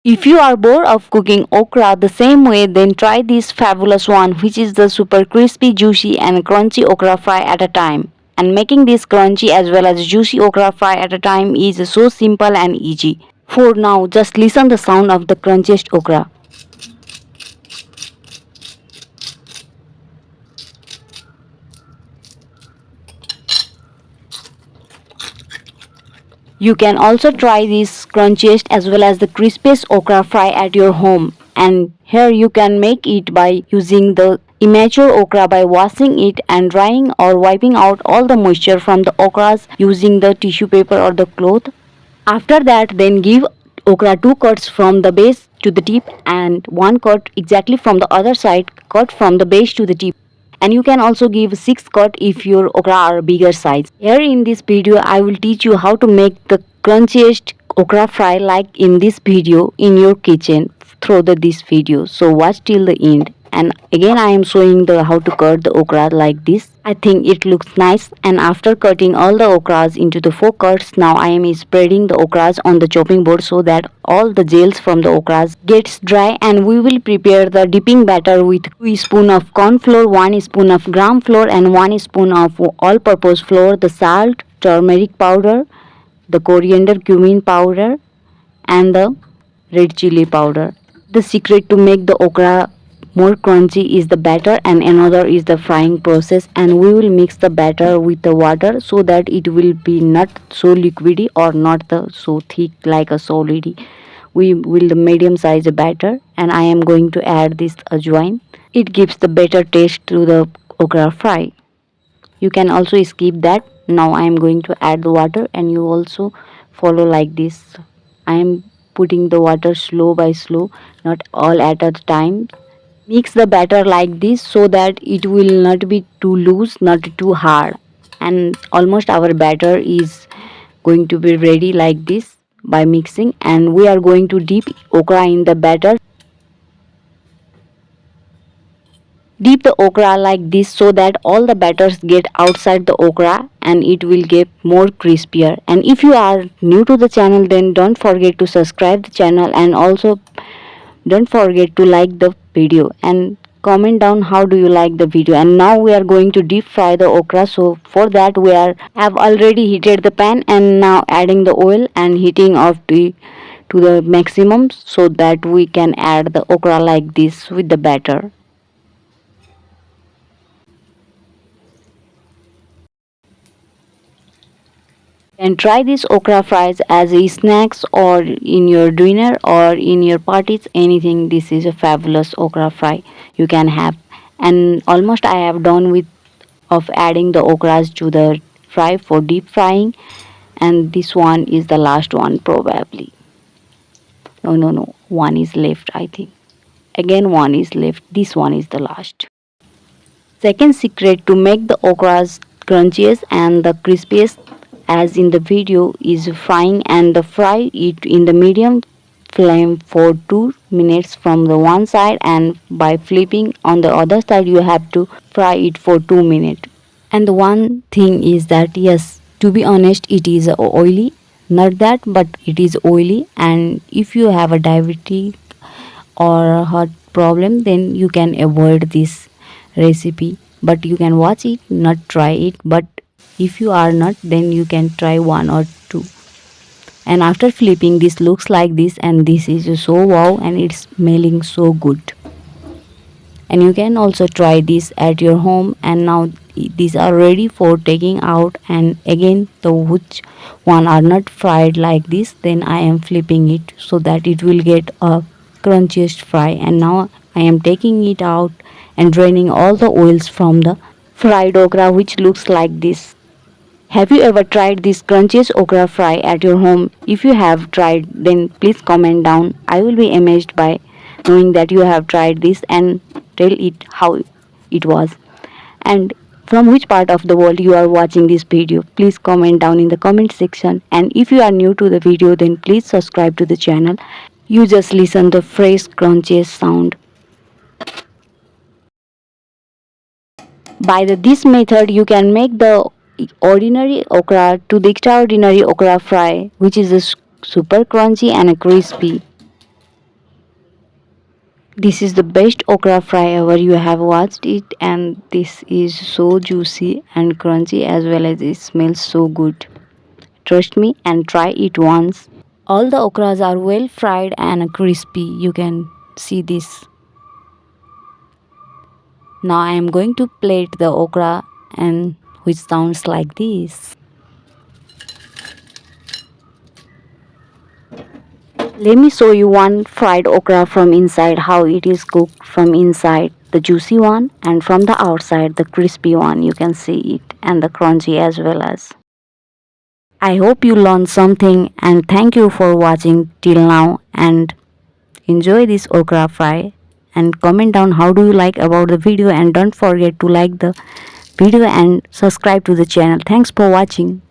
If you are bored of cooking okra the same way, then try this fabulous one, which is the super crispy, juicy and crunchy okra fry at a time. And making this crunchy as well as juicy okra fry at a time is so simple and easy. For now, just listen the sound of the crunchiest okra. You can also try this crunchiest as well as the crispiest okra fry at your home. And here you can make it by using the immature okra by washing it and drying or wiping out all the moisture from the okras using the tissue paper or the cloth. After that, then give okra 2 cuts from the base to the tip and 1 cut exactly from the other side, cut from the base to the tip. And you can also give 6 cut if your okra are bigger size. Here in this video I will teach you how to make the crunchiest okra fry like in this video in your kitchen through this video. So watch till the end. And again I am showing the how to cut the okra like this. I think it looks nice. And after cutting all the okras into the 4 cuts, now I am spreading the okras on the chopping board so that all the gels from the okras gets dry. And we will prepare the dipping batter with 2 spoon of corn flour, 1 spoon of gram flour and 1 spoon of all purpose flour, the salt, turmeric powder, the coriander cumin powder and the red chili powder. The secret to make the okra more crunchy is the batter and another is the frying process, and we will mix the batter with the water so that it will be not so liquidy or not so thick like a solidy. We will the medium size batter and I am going to add this ajwain. It gives the better taste to the okra fry. You can also skip that. Now I am going to add the water and you also follow like this. I am putting the water slow by slow, not all at a time. Mix the batter like this so that it will not be too loose, not too hard. And almost our batter is going to be ready like this by mixing, and we are going to dip okra in the batter. Dip the okra like this so that all the batters get outside the okra and it will get more crispier. And if you are new to the channel, then don't forget to subscribe the channel and also don't forget to like the video and comment down how do you like the video. And now we are going to deep fry the okra. So for that we have already heated the pan and now adding the oil and heating of the to the maximum so that we can add the okra like this with the batter. And try these okra fries as a snacks or in your dinner or in your parties, anything. This is a fabulous okra fry you can have. And almost I have done with of adding the okras to the fry for deep frying, and this one is the last one probably. No, one is left, I think. Again one is left, this one is the last. Second secret to make the okras crunchiest and the crispiest as in the video is frying, and the fry it in the medium flame for 2 minutes from the one side, and by flipping on the other side you have to fry it for 2 minutes. And the one thing is that yes, to be honest, it is oily, not that but it is oily, and if you have a diabetes or a heart problem then you can avoid this recipe, but you can watch it, not try it. But if you are not, then you can try one or two. And after flipping, this looks like this, and this is so wow, and it's smelling so good. And you can also try this at your home. And now these are ready for taking out, and again the which one are not fried like this, then I am flipping it so that it will get a crunchiest fry. And now I am taking it out and draining all the oils from the fried okra, which looks like this. Have you ever tried this crunchiest okra fry at your home? If you have tried, then please comment down. I will be amazed by knowing that you have tried this and tell it how it was. And from which part of the world you are watching this video, please comment down in the comment section. And if you are new to the video, then please subscribe to the channel. You just listen the fresh crunchiest sound. By this method, you can make the ordinary okra to the extraordinary okra fry, which is super crunchy and crispy. This is the best okra fry ever you have watched it, and this is so juicy and crunchy as well as it smells so good. Trust me and try it once. All the okras are well fried and crispy. You can see this. Now I am going to plate the okra and which sounds like this. Let me show you one fried okra from inside, how it is cooked from inside, the juicy one, and from the outside, the crispy one. You can see it, and the crunchy as well as. I hope you learned something, and thank you for watching till now, and enjoy this okra fry, and comment down how do you like about the video, and don't forget to like the video and subscribe to the channel. Thanks for watching.